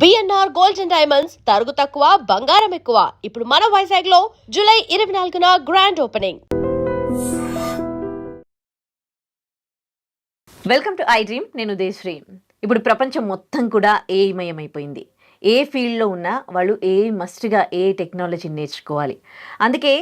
BNR gold and diamonds తరుగు తక్కువ బంగారం ఎక్కువ. ఇప్పుడు మన వైజాగ్ లో జూలై 24న grand opening. Welcome to iDream. నేను ఉదయశ్రీ. ఇప్పుడు ప్రపంచం మొత్తం కూడా ఏఐమయం అయిపోయింది. ఏ ఫీల్డ్లో ఉన్నా వాళ్ళు మస్ట్గా టెక్నాలజీని నేర్చుకోవాలి. అందుకే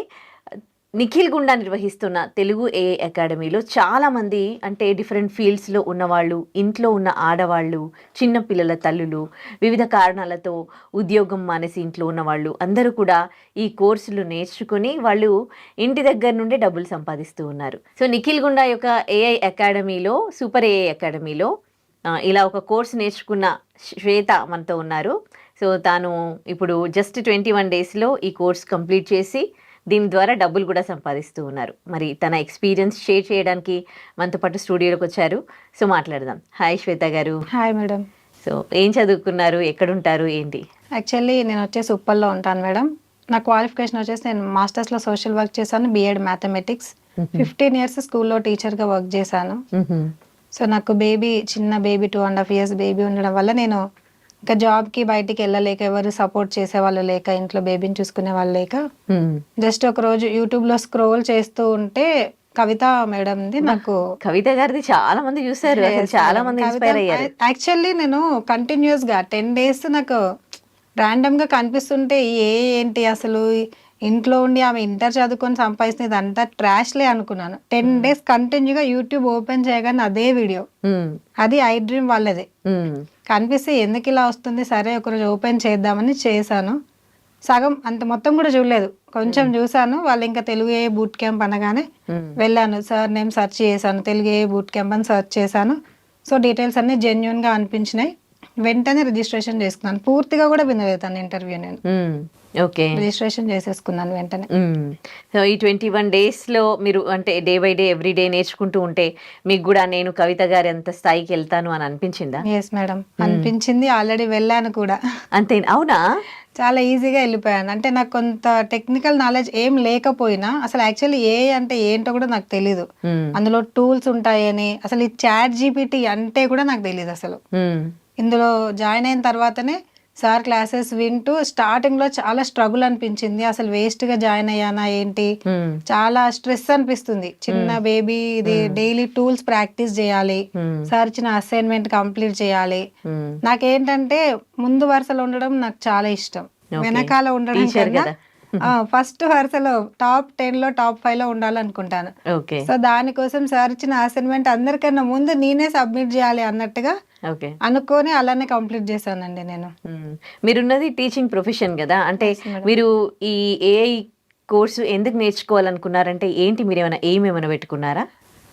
నిఖిల్ గుండా నిర్వహిస్తున్న తెలుగు ఏఐ అకాడమీలో చాలామంది అంటే డిఫరెంట్ ఫీల్డ్స్లో ఉన్నవాళ్ళు, ఇంట్లో ఉన్న ఆడవాళ్ళు, చిన్నపిల్లల తల్లులు, వివిధ కారణాలతో ఉద్యోగం మానేసి ఇంట్లో ఉన్నవాళ్ళు అందరూ కూడా ఈ కోర్సులు నేర్చుకుని వాళ్ళు ఇంటి దగ్గర నుండే డబ్బులు సంపాదిస్తూ ఉన్నారు. సో నిఖిల్ గుండా యొక్క ఏఐ అకాడమీలో, సూపర్ ఏఐ అకాడమీలో ఇలా ఒక కోర్సు నేర్చుకున్న శ్వేత మనతో ఉన్నారు. సో తాను ఇప్పుడు జస్ట్ 21 డేస్లో ఈ కోర్స్ కంప్లీట్ చేసి దీని ద్వారా డబ్బులు కూడా సంపాదిస్తూ ఉన్నారు. మరి తన ఎక్స్పీరియన్స్ షేర్ చేయడానికి మనతో పాటు స్టూడియోలోకి వచ్చారు. సో మాట్లాడదాం. హాయ్ శ్వేత గారు. Hi madam. సో ఏం చదువుకున్నారు, ఎక్కడుంటారు, ఏంటి? యాక్చువల్లీ నేను వచ్చేసి ఉప్పల్లో ఉంటాను మేడం. నా క్వాలిఫికేషన్ వచ్చేసి నేను మాస్టర్స్లో సోషల్ వర్క్ చేశాను, బిఎడ్ మ్యాథమెటిక్స్. 15 years స్కూల్లో టీచర్గా వర్క్ చేశాను. సో నాకు చిన్న బేబీ 2.5 years బేబీ ఉండడం వల్ల నేను ఇంకా జాబ్కి బయటికి వెళ్ళలేక, ఎవరు సపోర్ట్ చేసే వాళ్ళు లేక, ఇంట్లో బేబీని చూసుకునే వాళ్ళు లేక, జస్ట్ ఒక రోజు యూట్యూబ్లో స్క్రోల్ చేస్తూ ఉంటే కవిత మేడంది నాకు. కవిత గారిది చాలా మంది చూసారు, చాలా మంది ఇన్స్పైర్ అయ్యారు. యాక్చువల్లీ నేను కంటిన్యూస్గా 10 days నాకు ర్యాండమ్గా కనిపిస్తుంటే ఏంటి అసలు ఇంట్లో ఉండి ఆమె ఇంటర్ చదువుకొని సంపాదిస్తుంది ఇదంతా ట్రాష్లే అనుకున్నాను. 10 days కంటిన్యూగా యూట్యూబ్ ఓపెన్ చేయగానే అదే వీడియో, అది ఐ డ్రీమ్ వాళ్ళదే కనిపిస్తే ఎందుకు ఇలా వస్తుంది, సరే ఒకరోజు ఓపెన్ చేద్దామని చేశాను. సగం అంత మొత్తం కూడా చూడలేదు, కొంచెం చూసాను. వాళ్ళు ఇంకా తెలుగు ఏ బూట్ క్యాంప్ అనగానే వెళ్ళాను. సార్ నేమ్ సెర్చ్ చేశాను, తెలుగు ఏ బూట్ క్యాంప్ అని సెర్చ్ చేశాను. సో డీటెయిల్స్ అన్ని జెన్యున్గా అనిపించినాయి. వెంటనే రిజిస్ట్రేషన్ చేసుకున్నాను. పూర్తిగా కూడా వినలేదు తన ఇంటర్వ్యూ. నేను ఓకే రిజిస్ట్రేషన్ చేసేసుకున్నాను వెంటనే. సో ఈ 21 daysలో మీరు అంటే day by day every day నేర్చుకుంటూ ఉంటే మీకు కూడా నేను కవిత గారి అంత స్థాయికి వెళ్తాను అని అనిపించిందా? ఎస్ మేడం, అనిపించింది. ఆల్రెడీ వెళ్ళాను కూడా. అంతే? అవునా? చాలా ఈజీగా వెళ్ళిపోయాను. అంటే నాకు కొంత టెక్నికల్ నాలెడ్జ్ ఏం లేకపోయినా, అసలు యాక్చువల్లీ అంటే ఏంటో కూడా నాకు తెలీదు. అందులో టూల్స్ ఉంటాయని, అసలు ఈ చాట్ జీపీటీ అంటే కూడా నాకు తెలియదు అసలు. ఇందులో జాయిన్ అయిన తర్వాతనే సార్ క్లాసెస్ వింటూ స్టార్టింగ్ లో చాలా స్ట్రగుల్ అనిపించింది. అసలు వేస్ట్ గా జాయిన్ అయ్యానా ఏంటి, చాలా స్ట్రెస్ అనిపిస్తుంది. చిన్న బేబీ, ఇది డైలీ టూల్స్ ప్రాక్టీస్ చేయాలి, సార్ ఇచ్చిన అసైన్మెంట్ కంప్లీట్ చేయాలి. నాకేంటంటే ముందు వరుసలో ఉండడం నాకు చాలా ఇష్టం, వెనకాల ఉండడం కన్నా ఫస్ట్ వరుసలో టాప్ 10లో టాప్ 5లో ఉండాలనుకుంటాను. సో దానికోసం సార్ ఇచ్చిన అసైన్మెంట్ అందరికన్నా ముందు నేనే సబ్మిట్ చేయాలి అన్నట్టుగా అనుకొని అలానే కంప్లీట్ చేశానండి నేను. మీరున్నది టీచింగ్ ప్రొఫెషన్ కదా, అంటే మీరు ఈ ఏఐ కోర్సు ఎందుకు నేర్చుకోవాలనుకున్నారంటే ఏంటి, మీరు ఏమైనా పెట్టుకున్నారా?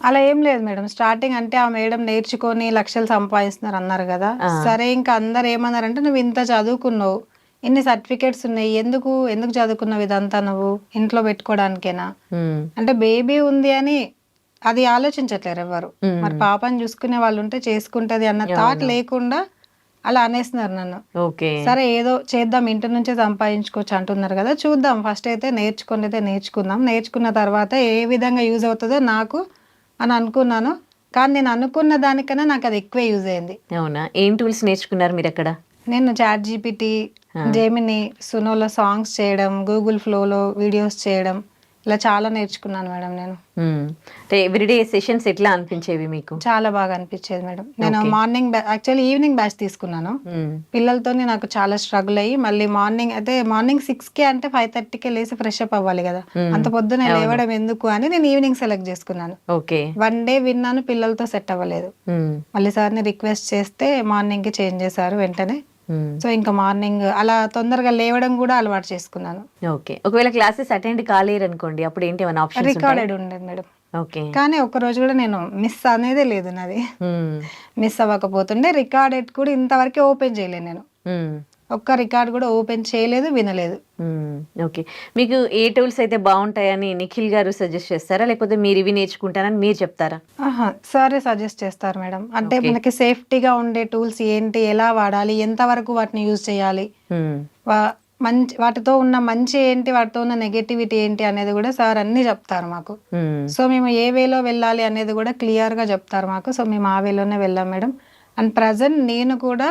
అలా ఏం లేదు మేడం. స్టార్టింగ్ అంటే ఆ మేడం నేర్చుకొని లక్షలు సంపాదిస్తున్నారు అన్నారు కదా. సరే ఇంకా అందరు ఏమన్నారంటే నువ్వు ఇంత చదువుకున్నావు, ఇన్ని సర్టిఫికేట్స్ ఉన్నాయి, ఎందుకు చదువుకున్నావు ఇదంతా, నువ్వు ఇంట్లో పెట్టుకోవడానికేనా అంటే బేబీ ఉంది అని అది ఆలోచించట్లేరు ఎవరు. మరి పాపని చూసుకునే వాళ్ళు ఉంటే చేసుకుంటది అన్న థాట్ లేకుండా అలా అనేస్తున్నారు నన్ను. సరే ఏదో చేద్దాం, ఇంటి నుంచే సంపాదించుకోవచ్చు అంటున్నారు కదా, చూద్దాం. ఫస్ట్ అయితే నేర్చుకుందాం. నేర్చుకున్న తర్వాత ఏ విధంగా యూజ్ అవుతుందో నాకు అని అనుకున్నాను. కానీ నేను అనుకున్న దానికన్నా నాకు అది ఎక్కువ యూజ్ అయింది. అవునా? ఏం టూల్స్ నేర్చుకున్నారు మీరు అక్కడ? నేను చాట్ జీపీటీ, జెమిని, సునోలో సాంగ్స్ చేయడం, గూగుల్ ఫ్లోలో వీడియోస్ చేయడం, ఇలా చాలా నేర్చుకున్నాను మేడం నేను. ఎవ్రీడే సెషన్స్ ఎట్లా అనిపించేవి మీకు? చాలా బాగా అనిపించేది మేడం. నేను మార్నింగ్ యాక్చువల్లీ ఈవినింగ్ బ్యాచ్ తీసుకున్నాను. పిల్లలతో నాకు చాలా స్ట్రగుల్ అయ్యి మళ్ళీ మార్నింగ్ 6కి అంటే 5:30కే లేసి ఫ్రెష్ అప్ అవ్వాలి కదా, అంత పొద్దున లేవడం ఎందుకు అని నేను ఈవినింగ్ సెలెక్ట్ చేసుకున్నాను. 1 day విన్నాను, పిల్లలతో సెట్ అవ్వలేదు. మళ్ళీ సార్ని రిక్వెస్ట్ చేస్తే మార్నింగ్ కి చేంజ్ చేశారు వెంటనే. సో ఇంకా మార్నింగ్ అలా తొందరగా లేవడం కూడా అలవాటు చేసుకున్నాను. ఓకే. ఒకవేళ క్లాసెస్ అటెండ్ కాలేరు అనుకోండి, అప్పుడు ఏంటి ఆప్షన్? రికార్డెడ్ ఉండేది మేడం. ఓకే. కానీ ఒక్క రోజు కూడా నేను మిస్ అనేదే లేదు. నాది మిస్ అవ్వకపోతుండే. రికార్డెడ్ కూడా ఇంతవరకు ఓపెన్ చేయలేదు నేను. ఒక్క రికార్డ్ కూడా ఓపెన్ చేయలేదు, వినలేదు. ఓకే. మీకు ఏ టూల్స్ అయితే బాగుంటాయని నిఖిల్ గారు సజెస్ట్ చేస్తారా, లేకపోతే మీరు ఇవి నేర్చుకుంటారని మీరు చెప్తారా? సరే సజెస్ట్ చేస్తారు మేడం. అంటే మనకి సేఫ్టీగా ఉండే టూల్స్ ఏంటి, ఎలా వాడాలి, ఎంతవరకు వాటిని యూజ్ చేయాలి, వాటితో ఉన్న మంచి ఏంటి, వాటితో ఉన్న నెగటివిటీ ఏంటి అనేది కూడా సార్ అన్ని చెప్తారు మాకు. సో మేము ఏ వేలో వెళ్ళాలి అనేది కూడా క్లియర్ గా చెప్తారు మాకు. సో మేము ఆ వేలోనే వెళ్ళాం మేడం. అండ్ ప్రజెంట్ నేను కూడా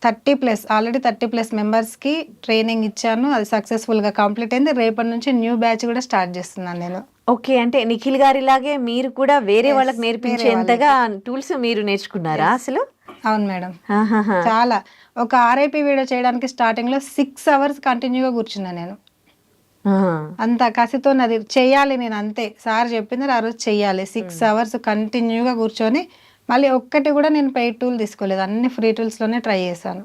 30+ ఆల్రెడీ 30+ మెంబర్స్కి ట్రైనింగ్ ఇచ్చాను. అది సక్సెస్ఫుల్గా కంప్లీట్ అయింది. రేపటి నుంచి న్యూ బ్యాచ్ కూడా స్టార్ట్ చేస్తున్నాను నేను. ఓకే. అంటే నిఖిల్ గారిలాగే మీరు కూడా వేరే Yes, వాళ్ళకి వేరే నేర్పించేంతగా టూల్స్ మీరు నేర్చుకున్నారా అసలు? అవును మేడం. ఆహాహా. చాలా ఒక ఆర్ఐపి వీడియో చేయడానికి స్టార్టింగ్లో 6 అవర్స్ కంటిన్యూగా కూర్చున్నా నేను. ఆహా. అంత కసితో అది చెయ్యాలి నేను, అంతే సార్ చెప్పింది ఆ రోజు చెయ్యాలి. 6 అవర్స్ కంటిన్యూగా కూర్చొని మళ్ళీ ఒక్కటి కూడా నేను పెయిడ్ టూల్ తీసుకోలేదు, అన్ని ఫ్రీ టూల్స్లోనే ట్రై చేశాను.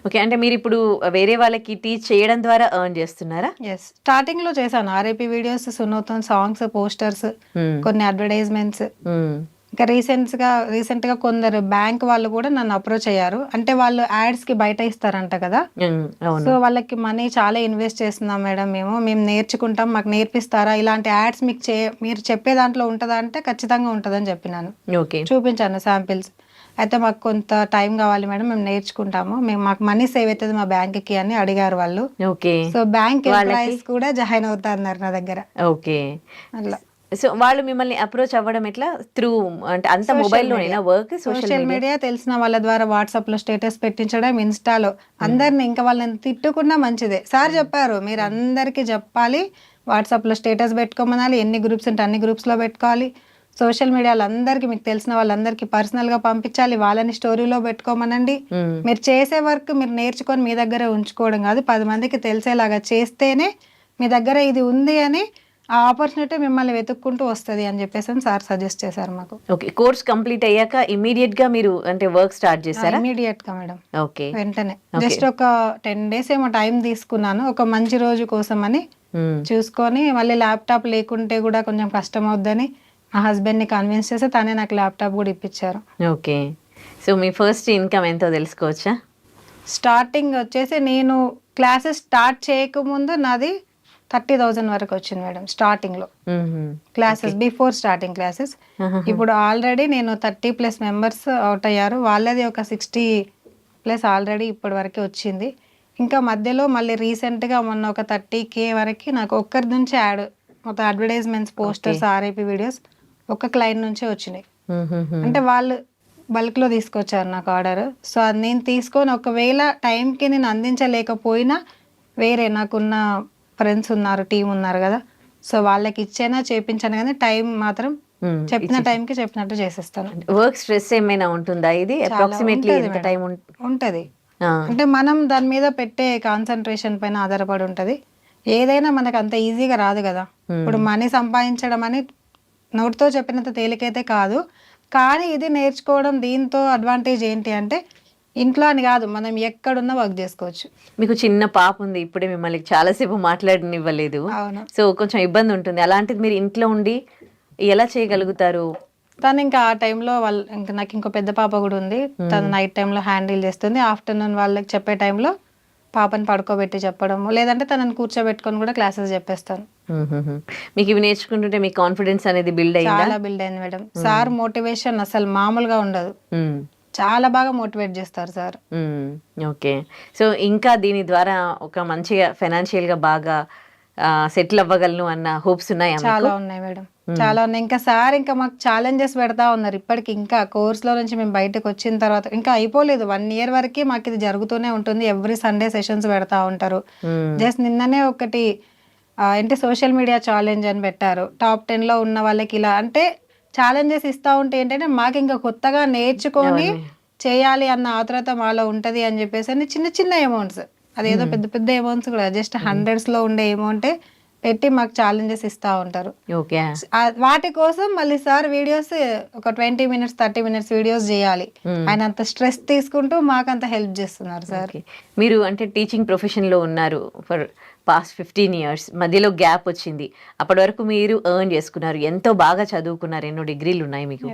ఓకే. అంటే మీరు ఇప్పుడు వేరే వాళ్ళకి టీచ్ చేయడం ద్వారా ఎర్న్ చేస్తున్నారా? ఎస్, స్టార్టింగ్లో చేశాను ఆర్ఐపి వీడియోస్, సునోతం సాంగ్స్, పోస్టర్స్, మ్మ్. కొన్ని అడ్వర్టైజ్మెంట్స్. మ్మ్. ఇంకా రీసెంట్గా కొందరు బ్యాంక్ వాళ్ళు కూడా నన్ను అప్రోచ్ అయ్యారు. అంటే వాళ్ళు యాడ్స్కి బయట ఇస్తారంట కదా, అవును. సో వాళ్ళకి మనీ చాలా ఇన్వెస్ట్ చేస్తున్నాం మేడం, మేము నేర్చుకుంటాం, మాకు నేర్పిస్తారా, ఇలాంటి యాడ్స్ మీకు మీరు చెప్పే దాంట్లో ఉంటుందా అంటే ఖచ్చితంగా ఉంటుందని చెప్పినాను. ఓకే. చూపించాను శాంపిల్స్. అయితే మాకు కొంత టైం కావాలి మేడం, మేము నేర్చుకుంటాము, మాకు మనీ సేవ్ అవుతుంది మా బ్యాంక్కి అని అడిగారు వాళ్ళు. ఓకే. సో బ్యాంక్ వాళ్ళకి- ఎంప్లాయీస్ కూడా జాయిన్ అవుతా అన్నారు నా దగ్గర. ఓకే. అట్లా సో వాళ్ళు మిమ్మల్ని అప్రోచ్ అవ్వడం ఎట్లా? త్రూ అంటే అంత మొబైల్లోనేనా వర్క్? సోషల్ మీడియా తెలిసిన వాళ్ళ ద్వారా వాట్సాప్లో స్టేటస్ పెట్టించడం, ఇన్స్టాలో అందరిని, ఇంకా వాళ్ళని తిట్టుకున్నా మంచిదే. సార్ చెప్పారు మీరు అందరికీ చెప్పాలి, వాట్సాప్లో స్టేటస్ పెట్టుకోమనాలి, ఎన్ని గ్రూప్స్ ఉంటే అన్ని గ్రూప్స్లో పెట్టుకోవాలి, సోషల్ మీడియాలో అందరికీ మీకు తెలిసిన వాళ్ళందరికీ పర్సనల్గా పంపించాలి, వాళ్ళని స్టోరీలో పెట్టుకోమనండి. మీరు చేసే వర్క్ మీరు నేర్చుకొని మీ దగ్గరే ఉంచుకోవడం కాదు, 10 మందికి తెలిసేలాగా చేస్తేనే మీ దగ్గర ఇది ఉంది అని ఆ ఆపర్చునిటీ మిమ్మల్ని వెతుక్కుంటూ వస్తుంది అని చెప్పేసి సార్ సజెస్ట్ చేశారు మాకు. ఓకే. కోర్స్ కంప్లీట్ అయ్యాక ఇమీడియట్ గా మీరు అంటే వర్క్ స్టార్ట్ చేశారా? ఇమీడియట్ గా మేడం, ఓకే. వెంటనే. జస్ట్ ఒక 10 days ఏమో టైం తీసుకున్నాను, ఒక మంచి రోజు కోసం అని చూసుకొని. మళ్ళీ ల్యాప్టాప్ లేకుంటే కూడా కొంచెం కష్టం అవుద్దని మా హస్బెండ్ని కన్విన్స్ చేస్తే తనే నాకు ల్యాప్టాప్ కూడా ఇప్పించారు. ఓకే. సో మీ ఫస్ట్ ఇన్కమ్ ఎంతో తెలుసుకోవచ్చా? స్టార్టింగ్ వచ్చేసి నేను క్లాసెస్ స్టార్ట్ చేయకముందు నాది 30,000 వరకు వచ్చింది మేడం స్టార్టింగ్లో క్లాసెస్, బిఫోర్ స్టార్టింగ్ క్లాసెస్. ఇప్పుడు ఆల్రెడీ నేను 30+ మెంబర్స్ అవుట్ అయ్యారు, వాళ్ళది ఒక 60+ ఆల్రెడీ ఇప్పటి వరకు వచ్చింది. ఇంకా మధ్యలో మళ్ళీ రీసెంట్గా మొన్న ఒక 30K వరకు నాకు ఒక్కరి నుంచి యాడ్, మొత్తం అడ్వర్టైజ్మెంట్స్, పోస్టర్స్, ఆర్ఐపి వీడియోస్ ఒక్క క్లయింట్ నుంచే వచ్చినాయి. అంటే వాళ్ళు బల్క్లో తీసుకొచ్చారు నాకు ఆర్డర్. సో అది నేను తీసుకొని ఒకవేళ టైంకి నేను అందించలేకపోయినా వేరే నాకున్న ఫ్రెండ్స్ ఉన్నారు, టీం ఉన్నారు కదా, సో వాళ్ళకి ఇచ్చేనా చేపించాను, కానీ టైం మాత్రం చెప్పిన టైంకి చెప్పినట్టు చేసేస్తాను. వర్క్ స్ట్రెస్ ఏమైనా ఉంటుందా? ఇది అప్రాక్సిమేట్లీ ఎంత టైం ఉంటుంది? అంటే మనం దాని మీద పెట్టే కాన్సన్ట్రేషన్ పైన ఆధారపడి ఉంటుంది. ఏదైనా మనకు అంత ఈజీగా రాదు కదా. ఇప్పుడు మనీ సంపాదించడం అని నోటితో చెప్పినంత తేలికైతే కాదు, కానీ ఇది నేర్చుకోవడం దీంతో అడ్వాంటేజ్ ఏంటి అంటే ఇంట్లో అని కాదు, మనం ఎక్కడున్నా వర్క్ చేసుకోవచ్చు. మీకు చిన్న పాప ఉంది, ఇప్పుడే మిమ్మల్ని చాలాసేపు మాట్లాడనివ్వలేదు, అవును. సో కొంచెం ఇబ్బంది ఉంటుంది. అలాంటిది మీరు ఇంట్లో ఉండి ఎలా చేయగలుగుతారు? తను ఇంకా ఆ టైంలో ఇంకా నాకు ఇంకో పెద్ద పాప కూడా ఉంది, తను నైట్ టైంలో హ్యాండిల్ చేస్తుంది. ఆఫ్టర్నూన్ వాళ్ళకి చెప్పే టైంలో పాపని పడుకోబెట్టి చెప్పడము, లేదంటే తనని కూర్చోబెట్టుకొని కూడా క్లాసెస్ చెప్పేస్తాను. మీకు ఇవి నేర్చుకుంటుంటే మీ కాన్ఫిడెన్స్ అనేది బిల్డ్ అయ్యిందా? చాలా బిల్డ్ అయింది మేడం. సార్ మోటివేషన్ అసలు మామూలుగా ఉండదు, చాలా బాగా మోటివేట్ చేస్తారు సార్. ఓకే. సో ఇంకా దీని ద్వారా ఒక మంచిగా ఫైనాన్షియల్గా బాగా సెటిల్ అవ్వగలను అన్న హోప్స్ ఉన్నాయా? చాలా ఉన్నాయి మేడం, చాలా ఉన్నాయి. ఇంకా సార్ ఇంకా మాకు ఛాలెంజెస్ పెడతా ఉన్నారు ఇప్పటికి. ఇంకా కోర్స్లో నుంచి మేము బయటకు వచ్చిన తర్వాత ఇంకా అయిపోలేదు, 1 year వరకు మాకు ఇది జరుగుతూనే ఉంటుంది. ఎవ్రీ సండే సెషన్స్ పెడతా ఉంటారు. జస్ట్ నిన్ననే ఒకటి ఏంటి సోషల్ మీడియా ఛాలెంజ్ అని పెట్టారు. టాప్ 10లో ఉన్న వాళ్ళకి ఇలా అంటే ఛాలెంజెస్ ఇస్తూ ఉంటే ఏంటంటే మాకు ఇంకా కొత్తగా నేర్చుకొని చేయాలి అన్న ఆత్రత మాలో ఉంటుంది అని చెప్పేసి అని చిన్న చిన్న అమౌంట్స్, అదేదో పెద్ద పెద్ద అమౌంట్స్ కూడా జస్ట్ 100s ఉండే అమౌంటే పెట్టి మాకు ఛాలెంజెస్ ఇస్తూ ఉంటారు. ఓకే. వాటి కోసం మళ్ళీ సార్ వీడియోస్ ఒక 20 minutes 30 minutes వీడియోస్ చేయాలి. ఆయన అంత స్ట్రెస్ తీసుకుంటూ మాకు అంత హెల్ప్ చేస్తున్నారు సార్. మీరు అంటే టీచింగ్ ప్రొఫెషన్లో ఉన్నారు ఫర్ పాస్ట్ 15 years, మధ్యలో గ్యాప్ వచ్చింది. అప్పటి వరకు మీరు ఎర్న్ చేసుకున్నారు, ఎంతో బాగా చదువుకున్నారు, ఎన్నో డిగ్రీలు ఉన్నాయి మీకు.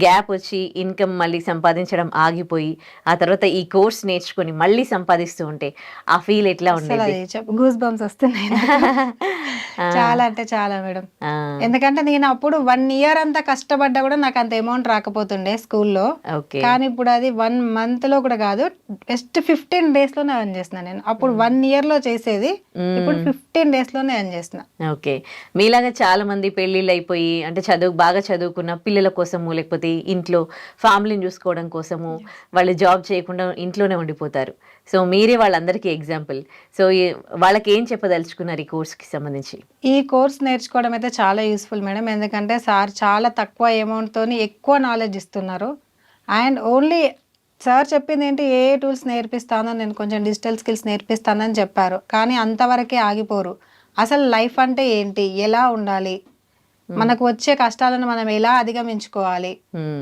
గ్యాప్ వచ్చి ఇన్కమ్ మళ్ళీ సంపాదించడం ఆగిపోయి ఆ తర్వాత ఈ కోర్స్ నేర్చుకొని మళ్ళీ సంపాదిస్తూ ఉంటే ఆ ఫీల్ ఎట్లా ఉండేది? గూస్ బంప్స్ వస్తున్నాయి చాలా అంటే చాలా మేడం. ఎందుకంటే నేను అప్పుడు 1 year అంతా కష్టపడ్డా కూడా నాకు అంత అమౌంట్ రాకపోతుండే స్కూల్లో. కానీ ఇప్పుడు అది 1 month లో కూడా కాదు, జస్ట్ 15 days లోనే ఎర్న్ చేస్తున్నాను నేను. అప్పుడు 1 year లో చేసేది ఇప్పుడు 15 days లోనే ఎర్న్ చేసిన. ఓకే. మీలాగా చాలా మంది పెళ్ళిళ్ళు అయిపోయి అంటే బాగా చదువుకున్న పిల్లల కోసము లేకపోతే ఇంట్లో ఫ్యామిలీని చూసుకోవడం కోసము వాళ్ళు జాబ్ చేయకుండా ఇంట్లోనే ఉండిపోతారు. సో మీరే వాళ్ళందరికీ ఎగ్జాంపుల్. సో వాళ్ళకి ఏం చెప్పదలుచుకున్నారు ఈ కోర్స్కి సంబంధించి? ఈ కోర్స్ నేర్చుకోవడం అయితే చాలా యూస్ఫుల్ మేడం. ఎందుకంటే సార్ చాలా తక్కువ అమౌంట్ తోని ఎక్కువ నాలెడ్జ్ ఇస్తున్నారు. అండ్ ఓన్లీ సార్ చెప్పింది ఏంటి, ఏ టూల్స్ నేర్పిస్తానో, నేను కొంచెం డిజిటల్ స్కిల్స్ నేర్పిస్తానని చెప్పారు. కానీ అంతవరకే ఆగిపోరు. అసలు లైఫ్ అంటే ఏంటి, ఎలా ఉండాలి, మనకు వచ్చే కష్టాలను మనం ఎలా అధిగమించుకోవాలి,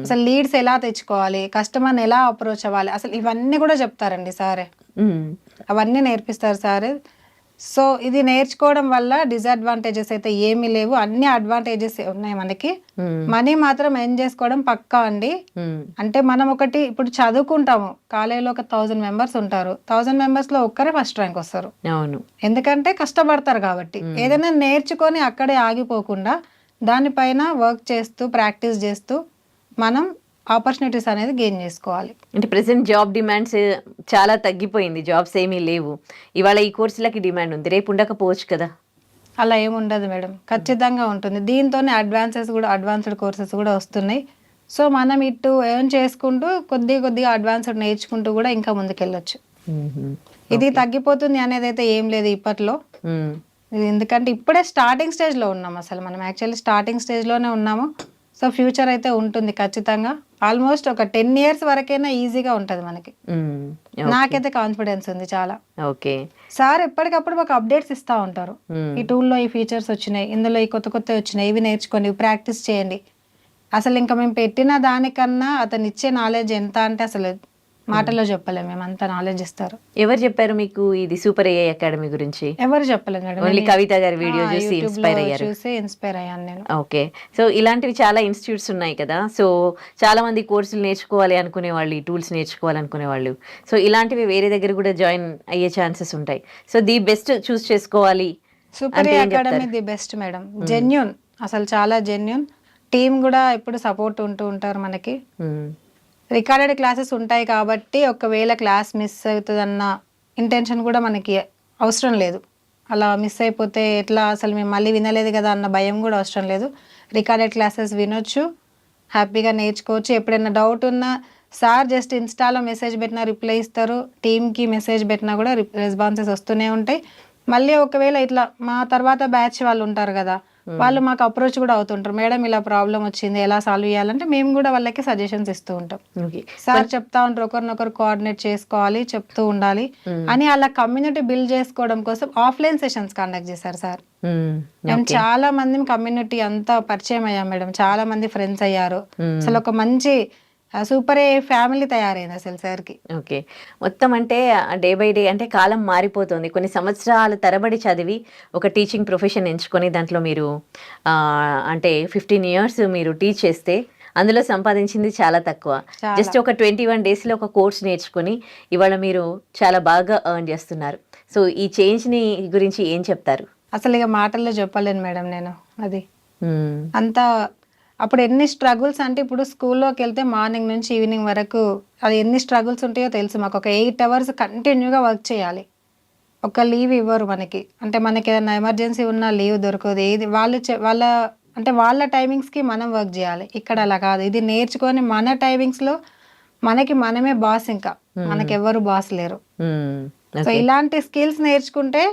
అసలు లీడ్స్ ఎలా తెచ్చుకోవాలి, కస్టమర్ని ఎలా అప్రోచ్ అవ్వాలి, అసలు ఇవన్నీ కూడా చెప్తారండి సారే. అవన్నీ నేర్పిస్తారు సార్. సో ఇది నేర్చుకోవడం వల్ల డిసడ్వాంటేజెస్ అయితే ఏమీ లేవు, అన్ని అడ్వాంటేజెస్ ఉన్నాయి మనకి. మనీ మాత్రం ఎర్న్ చేసుకోవడం పక్కా అండి. అంటే మనం ఒకటి ఇప్పుడు చదువుకుంటాము, కాలేజీలో ఒక 1000 members ఉంటారు, 1000 members లో ఒక్కరే ఫస్ట్ ర్యాంక్ వస్తారు. అవును. ఎందుకంటే కష్టపడతారు కాబట్టి. ఏదైనా నేర్చుకొని అక్కడే ఆగిపోకుండా దానిపైన వర్క్ చేస్తూ ప్రాక్టీస్ చేస్తూ మనం ఆపర్చునిటీస్ అనేది గెయిన్ చేసుకోవాలి. అంటే ప్రెసెంట్ జాబ్ డిమాండ్స్ చాలా తగ్గిపోయింది, జాబ్స్ ఏమీ లేవు. ఇవాళ ఈ కోర్సులకి డిమాండ్ ఉంది, రేపు ఉండకపోవచ్చు కదా? అలా ఏముండదు మేడం, ఖచ్చితంగా ఉంటుంది. దీంతోనే అడ్వాన్స్డ్ కోర్సెస్ కూడా వస్తున్నాయి. సో మనం ఇటు ఎర్న్ చేసుకుంటూ కొద్దిగా అడ్వాన్స్డ్ నేర్చుకుంటూ కూడా ఇంకా ముందుకెళ్ళొచ్చు. ఇది తగ్గిపోతుంది అనేది అయితే ఏం లేదు ఇప్పట్లో. ఎందుకంటే ఇప్పుడే స్టార్టింగ్ స్టేజ్లో ఉన్నాం, అసలు మనం యాక్చువల్లీ స్టార్టింగ్ స్టేజ్లోనే ఉన్నాము. సో ఫ్యూచర్ అయితే ఉంటుంది ఖచ్చితంగా. ఆల్మోస్ట్ ఒక 10 years వరకైనా ఈజీగా ఉంటుంది మనకి. నాకైతే కాన్ఫిడెన్స్ ఉంది చాలా. ఓకే. సార్ ఎప్పటికప్పుడు మాకు అప్డేట్స్ ఇస్తూ ఉంటారు. ఈ టూల్లో ఈ ఫీచర్స్ వచ్చినాయి, ఇందులో ఈ కొత్త వచ్చినాయి, ఇవి నేర్చుకోండి, ఇవి ప్రాక్టీస్ చేయండి. అసలు ఇంకా మేము పెట్టిన దానికన్నా అతను ఇచ్చే నాలెడ్జ్ ఎంత అంటే అసలు మాటల్లో చెప్పలేము, మేము అంత నాలెడ్జ్ ఇస్తారు. ఎవరు చెప్పారు మీకు ఇది సూపర్ AI అకాడమీ గురించి? ఎవరు చెప్పలేదు మేడం, ఓన్లీ కవిత గారి వీడియో చూసి ఇన్స్పైర్ అయ్యారు? చూసి ఇన్స్పైర్ అయ్యాను నేను. ఓకే. సో ఇలాంటివి చాలా ఇన్స్టిట్యూట్స్ ఉన్నాయి కదా, సో చాలా మంది కోర్సులు నేర్చుకోవాలి అనుకునే వాళ్ళు, ఈ టూల్స్ నేర్చుకోవాలనుకునే వాళ్ళు, సో ఇలాంటివి వేరే దగ్గర కూడా జాయిన్ అయ్యే ఛాన్సెస్ ఉంటాయి. సో ది బెస్ట్ చూస్ చేసుకోవాలి. Super AI academy the best madam. Genuine, అసలు చాలా జెన్యూన్. టీమ్ కూడా ఎప్పుడు సపోర్ట్ ఉంటూ ఉంటారు మనకి. రికార్డెడ్ క్లాసెస్ ఉంటాయి కాబట్టి ఒకవేళ క్లాస్ మిస్ అవుతుందన్న ఇంటెన్షన్ కూడా మనకి అవసరం లేదు. అలా మిస్ అయిపోతే ఎట్లా, అసలు మేము మళ్ళీ వినలేదు కదా అన్న భయం కూడా అవసరం లేదు. రికార్డెడ్ క్లాసెస్ వినొచ్చు, హ్యాపీగా నేర్చుకోవచ్చు. ఎప్పుడైనా డౌట్ ఉన్నా సార్ జస్ట్ ఇన్స్టాలో మెసేజ్ పెట్టినా రిప్లై ఇస్తారు, టీమ్కి మెసేజ్ పెట్టినా కూడా రెస్పాన్సెస్ వస్తూనే ఉంటాయి. మళ్ళీ ఒకవేళ ఇట్లా మా తర్వాత బ్యాచ్ వాళ్ళు ఉంటారు కదా, వాళ్ళు మాకు అప్రోచ్ కూడా అవుతుంటారు, మేడం ఇలా ప్రాబ్లం వచ్చింది ఎలా సాల్వ్ చేయాలంటే మేము కూడా వాళ్ళకి సజెషన్స్ ఇస్తూ ఉంటాం. సార్ చెప్తా ఉంటారు, ఒకరినొకరు కోఆర్డినేట్ చేసుకోవాలి, చెప్తూ ఉండాలి అని. అలా కమ్యూనిటీ బిల్డ్ చేసుకోవడం కోసం ఆఫ్లైన్ సెషన్స్ కండక్ట్ చేశారు సార్. మేము చాలా మంది కమ్యూనిటీ అంతా పరిచయం అయ్యాం మేడం, చాలా మంది ఫ్రెండ్స్ అయ్యారు. అసలు ఒక మంచి సూపర్ AI ఫ్యామిలీ తయారైంది అసలు సార్కి. ఓకే. మొత్తం అంటే డే బై డే అంటే కాలం మారిపోతుంది. కొన్ని సంవత్సరాల తరబడి చదివి ఒక టీచింగ్ ప్రొఫెషన్ ఎంచుకొని దాంట్లో మీరు అంటే 15 years మీరు టీచ్ చేస్తే అందులో సంపాదించింది చాలా తక్కువ. జస్ట్ ఒక 21 daysలో ఒక కోర్స్ నేర్చుకొని ఇవాళ మీరు చాలా బాగా ఎర్న్ చేస్తున్నారు. సో ఈ చేంజ్ని గురించి ఏం చెప్తారు? అసలు ఇక మాటల్లో చెప్పలేను మేడం నేను. అది అంతా అప్పుడు ఎన్ని స్ట్రగుల్స్ అంటే, ఇప్పుడు స్కూల్లోకి వెళ్తే మార్నింగ్ నుంచి ఈవినింగ్ వరకు అది ఎన్ని స్ట్రగుల్స్ ఉంటాయో తెలుసు మాకు. ఒక 8 hours కంటిన్యూగా వర్క్ చేయాలి, ఒక లీవ్ ఇవ్వరు మనకి. అంటే మనకి ఏదైనా ఎమర్జెన్సీ ఉన్నా లీవ్ దొరకదు. ఏది వాళ్ళ టైమింగ్స్కి మనం వర్క్ చేయాలి. ఇక్కడ అలా కాదు, ఇది నేర్చుకొని మన టైమింగ్స్లో మనమే బాస్, ఇంకా మనకి ఎవరు బాస్ లేరు. సో ఇలాంటి స్కిల్స్ నేర్చుకుంటే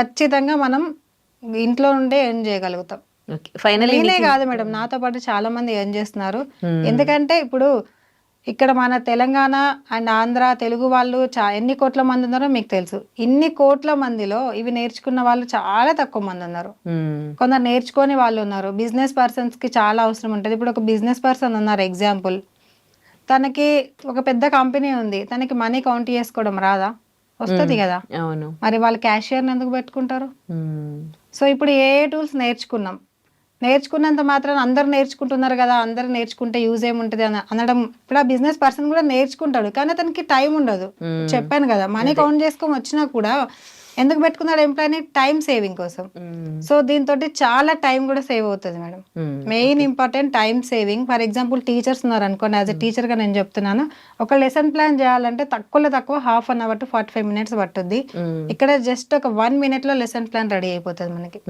ఖచ్చితంగా మనం ఇంట్లో ఉండే ఎర్న్ చేయగలుగుతాం. నేనే కాదు మేడం, నాతో పాటు చాలా మంది ఎర్న్ చేస్తున్నారు. ఎందుకంటే ఇప్పుడు ఇక్కడ మన తెలంగాణ అండ్ ఆంధ్ర తెలుగు వాళ్ళు ఎన్ని కోట్ల మంది ఉన్నారో మీకు తెలుసు. ఇన్ని కోట్ల మందిలో ఇవి నేర్చుకున్న వాళ్ళు చాలా తక్కువ మంది ఉన్నారు. కొందరు నేర్చుకొని వాళ్ళు ఉన్నారు. బిజినెస్ పర్సన్స్ కి చాలా అవసరం ఉంటుంది. ఇప్పుడు ఒక బిజినెస్ పర్సన్ ఉన్నారు, ఎగ్జాంపుల్ తనకి ఒక పెద్ద కంపెనీ ఉంది, తనకి మనీ కౌంట్ చేసుకోవడం రాదా? వస్తుంది కదా. మరి వాళ్ళు క్యాషియర్ని ఎందుకు పెట్టుకుంటారు? సో ఇప్పుడు ఏ టూల్స్ నేర్చుకున్నంత మాత్రం అందరు నేర్చుకుంటున్నారు కదా, అందరు నేర్చుకుంటే యూజ్ ఏముంటది అని అనడం. ఇప్పుడు ఆ బిజినెస్ పర్సన్ కూడా నేర్చుకుంటాడు, కానీ అతనికి టైం ఉండదు. చెప్పాను కదా, మనీ కౌంట్ చేసుకొని వచ్చినా కూడా ఎందుకు పెట్టుకున్నాడు ఎంప్లాయీని? టైం సేవింగ్ కోసం. సో దీంతో చాలా టైం కూడా సేవ్ అవుతుంది madam. Main important time saving. For example teachers ఉన్నారు అనుకోండి, యాజ్ ఎ టీచర్ గా నేను చెప్తున్నాను, ఒక లెసన్ ప్లాన్ చేయాలంటే తక్కువలో తక్కువ half an hour to 45 minutes పట్టుద్ది. ఇక్కడ జస్ట్ ఒక 1 minute లో లెసన్ ప్లాన్ రెడీ అయిపోతుంది మనకి.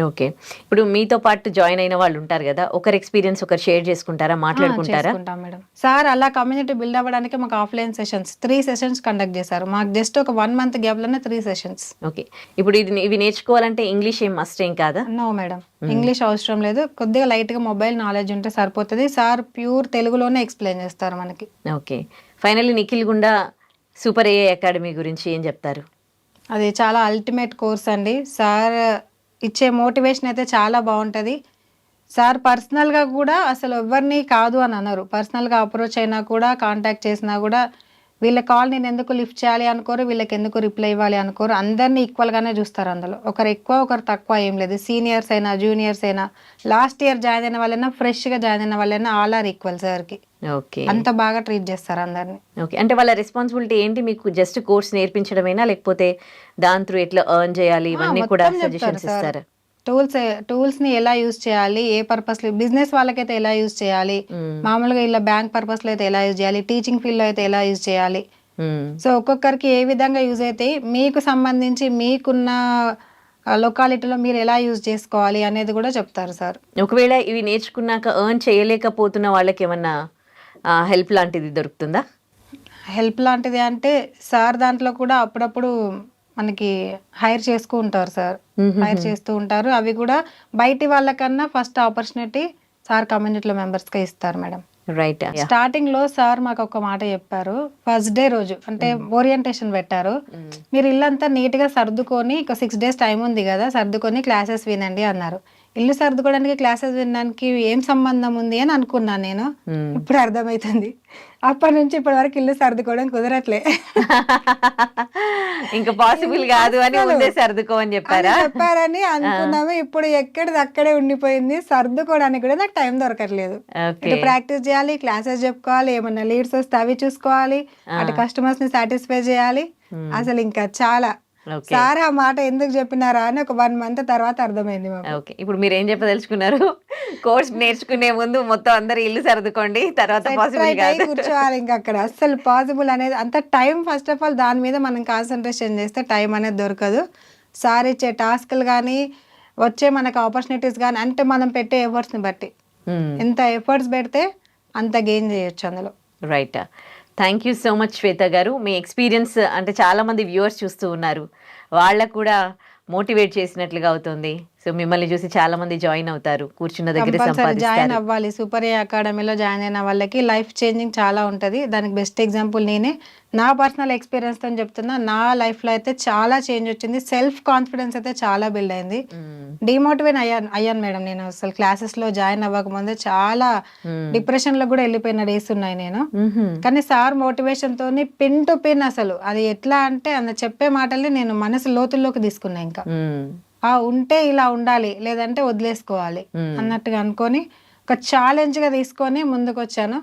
ఓకే, ఇప్పుడు మీతో పాటు జాయిన్ అయిన వాళ్ళు ఉంటారు కదా, ఒకరి ఎక్స్పీరియన్స్ ఒకరు షేర్ చేసుకుంటారా, మాట్లాడుకుంటారా? చేసుకుంటాం మేడం. సార్ అలా కమ్యూనిటీ బిల్డ్ అవ్వడానికి మాకు ఆఫ్లైన్ సెషన్స్ 3 sessions కండక్ట్ చేశారు. మాకు జస్ట్ ఒక 1 month గ్యాప్ లోనే 3 sessions. ఓకే, ఇప్పుడు ఇవి నేర్చుకోవాలంటే ఇంగ్లీష్ ఏం మస్ట్ ఏం కాదా? నో మేడం, ఇంగ్లీష్ అవసరం లేదు. కొద్దిగా లైట్ గా మొబైల్ నాలెడ్జ్ ఉంటే సరిపోతుంది. సార్ ప్యూర్ తెలుగులోనే ఎక్స్ప్లెయిన్ చేస్తారు మనకి. ఓకే, ఫైనల్లీ నిఖిల్ గుండా సూపర్ ఏఐ అకాడమీ గురించి ఏం చెప్తారు? అది చాలా అల్టిమేట్ కోర్స్ అండి. సార్ ఇచ్చే మోటివేషన్ అయితే చాలా బాగుంటుంది. సార్ పర్సనల్గా కూడా అసలు ఎవరిని కాదు అని అన్నారు. పర్సనల్గా అప్రోచ్ అయినా కూడా, కాంటాక్ట్ చేసినా కూడా వీళ్ళ కాల్ నేను ఎందుకు లిఫ్ట్ చేయాలి అనుకోరు, వీళ్ళకి ఎందుకు రిప్లై ఇవ్వాలి అనుకోరు. అందరినీ ఈక్వల్గానే చూస్తారు. అందులో ఒకరు ఎక్కువ ఒకరు తక్కువ ఏం లేదు. సీనియర్స్ అయినా జూనియర్స్ అయినా, లాస్ట్ ఇయర్ జాయిన్ అయిన వాళ్ళైనా, ఫ్రెష్గా జాయిన్ అయిన వాళ్ళైనా ఆల్ ఆర్ ఈక్వల్ సార్కి. ఓకే, అంత బాగా ట్రీట్ చేస్తారు అందరినీ. ఓకే, అంటే వాళ్ళ రెస్పాన్సిబిలిటీ ఏంటి? మీకు జస్ట్ కోర్స్ నేర్పించడమేనా, లేకపోతే దాని త్రూ ఎట్లా ఎర్న్ చేయాలి ఇవన్నీ కూడా సజెషన్స్ ఇస్తారా? టూల్స్ ని ఎలా యూజ్ చేయాలి, ఏ పర్పస్ లో, బిజినెస్ వాళ్ళకైతే ఎలా యూజ్ చేయాలి, మామూలుగా ఇలా బ్యాంక్ పర్పస్ లో అయితే ఎలా యూజ్ చేయాలి, టీచింగ్ ఫీల్డ్ లో అయితే ఎలా యూజ్ చేయాలి. సో ఒక్కొక్కరికి ఏ విధంగా యూజ్ అయితే మీకు సంబంధించి మీకున్న లొకాలిటీలో మీరు ఎలా యూజ్ చేసుకోవాలి అనేది కూడా చెప్తారు సార్. ఒకవేళ ఇవి నేర్చుకున్నాక ఎర్న్ చేయలేకపోతున్న వాళ్ళకి ఏమన్నా హెల్ప్ లాంటిది దొరుకుతుందా? హెల్ప్ లాంటిది అంటే సార్ దాంట్లో కూడా అప్పుడప్పుడు మనకి హైర్ చేస్తూ ఉంటారు సార్. హైర్ చేస్తూ ఉంటారు. అవి కూడా బయటి వాళ్ళకన్నా ఫస్ట్ ఆపర్చునిటీ సార్ కమ్యూనిటీలో మెంబర్స్ గా ఇస్తారు మేడం. రైట్. స్టార్టింగ్ లో సార్ మాకు ఒక మాట చెప్పారు. ఫస్ట్ డే రోజు అంటే ఓరియంటేషన్ పెట్టారు. మీరు ఇల్లంతా నీట్ గా సర్దుకొని, ఒక 6 days టైం ఉంది కదా, సర్దుకొని క్లాసెస్ వినండి అన్నారు. ఇల్లు సర్దుకోవడానికి క్లాసెస్ వినడానికి ఏం సంబంధం ఉంది అని అనుకున్నాను నేను. ఇప్పుడు అర్థమవుతుంది. అప్పటి నుంచి ఇప్పటి వరకు ఇల్లు సర్దుకోవడం కుదరట్లే. ఇంకా పాసిబుల్ కాదు అని ముందే సర్దుకోమని చెప్పారని అనుకున్నాము. ఇప్పుడు ఎక్కడిది అక్కడే ఉండిపోయింది. సర్దుకోవడానికి కూడా నాకు టైం దొరకట్లేదు. ఇటు ప్రాక్టీస్ చేయాలి, క్లాసెస్ చెప్పుకోవాలి, ఏమన్నా లీడ్స్ వస్తే అవి చూసుకోవాలి, అటు కస్టమర్స్ ని సాటిస్ఫై చేయాలి. అసలు ఇంకా చాలా సార్ ఆ మాట ఎందుకు చెప్పినారా అని ఒక 1 month తర్వాత అర్థమైంది. ఓకే, ఇప్పుడు మీరు ఏం చెప్పదలుచుకున్నారు? కోర్స్ నేర్చుకునే ముందు మొత్తం అందరు ఇల్లు సర్దుకోండి, తర్వాత కూర్చోవాలి. ఇంకా అక్కడ అసలు పాసిబుల్ అనేది అంత టైం, ఫస్ట్ ఆఫ్ ఆల్ దాని మీద మనం కాన్సన్ట్రేషన్ చేస్తే టైం అనేది దొరకదు. సార్ ఇచ్చే టాస్క్లు కానీ, వచ్చే మనకు ఆపర్చునిటీస్ కానీ, అంటే మనం పెట్టే ఎఫర్ట్స్ని బట్టి, ఎంత ఎఫర్ట్స్ పెడితే అంత గెయిన్ చేయొచ్చు అందులో. Right. Thank you so much Shweta garu. మీ ఎక్స్పీరియన్స్ అంటే చాలా మంది వ్యూవర్స్ చూస్తూ ఉన్నారు, వాళ్ళకు కూడా మోటివేట్ చేసినట్లుగా అవుతుంది. సో మిమ్మల్ని చూసి చాలా మంది జాయిన్ అవుతారు, కూర్చున్న దగ్గర జాయిన్ అవ్వాలి. సూపర్ ఏ అకాడమీలో జాయిన్ అయిన వాళ్ళకి లైఫ్ చేంజింగ్ చాలా ఉంటుంది. దానికి బెస్ట్ ఎగ్జాంపుల్ నేనే. నా పర్సనల్ ఎక్స్పీరియన్స్ తో చెప్తున్నా, నా లైఫ్ లో అయితే చాలా చేంజ్ వచ్చింది. సెల్ఫ్ కాన్ఫిడెన్స్ అయితే చాలా బిల్డ్ అయింది. డిమోటివేట్ అయ్యాను మేడం. నేను అసలు క్లాసెస్ లో జాయిన్ అవ్వక ముందే చాలా డిప్రెషన్ లో కూడా వెళ్ళిపోయిన డేస్ ఉన్నాయి నేను. కానీ సార్ మోటివేషన్ తోని పిన్ టు పిన్, అసలు అది ఎట్లా అంటే అన్న చెప్పే మాటల్ని నేను మనసు లోతుల్లోకి తీసుకున్నా. ఇంకా ఉంటే ఇలా ఉండాలి, లేదంటే వదిలేసుకోవాలి అన్నట్టుగా అనుకొని ఒక ఛాలెంజ్ గా తీసుకొని ముందుకు వచ్చాను.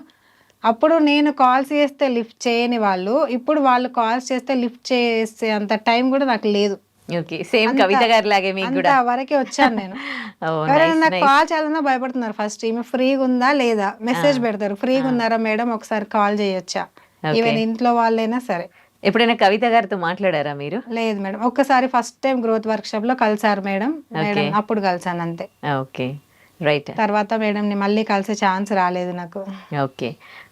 అప్పుడు నేను కాల్స్ చేస్తే లిఫ్ట్ చేయని వాళ్ళు, ఇప్పుడు వాళ్ళు కాల్స్ చేస్తే లిఫ్ట్ చేసే అంత టైం కూడా నాకు లేదు. వరకే వచ్చాను నేను. ఎవరైనా నాకు కాల్ చేయాలన్నా భయపడుతున్నారు. ఫస్ట్ ఈమె ఫ్రీగా ఉందా లేదా మెసేజ్ పెడతారు, ఫ్రీగా ఉన్నారా మేడం ఒకసారి కాల్ చేయొచ్చా, ఈవెన్ ఇంట్లో వాళ్ళైనా సరే. ఎప్పుడైనా కవిత గారితో మాట్లాడారా మీరు? లేదు మేడం, ఒక్కసారి first time growth work shop లో కలిసారు మేడం. అప్పుడు కలిసాను అంతే. Okay, right. తర్వాత మేడం ని మళ్ళీ కలిసే ఛాన్స్ రాలేదు నాకు. ఓకే,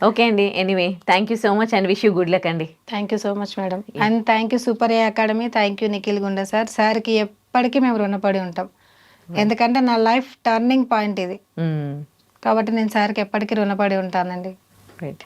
ఓకే అండి. Anyway thank you so much and wish you good luck అండి. Thank you so much madam. And thank you super A academy. Thank you Nikhil Gunda sir. సార్కి ఎప్పటికీ మేము రుణపడి ఉంటాం. ఎందుకంటే నా లైఫ్ టర్నింగ్ పాయింట్ ఇది, కాబట్టి నేను సార్కి ఎప్పటికీ రుణపడి ఉంటానండి. రైట్.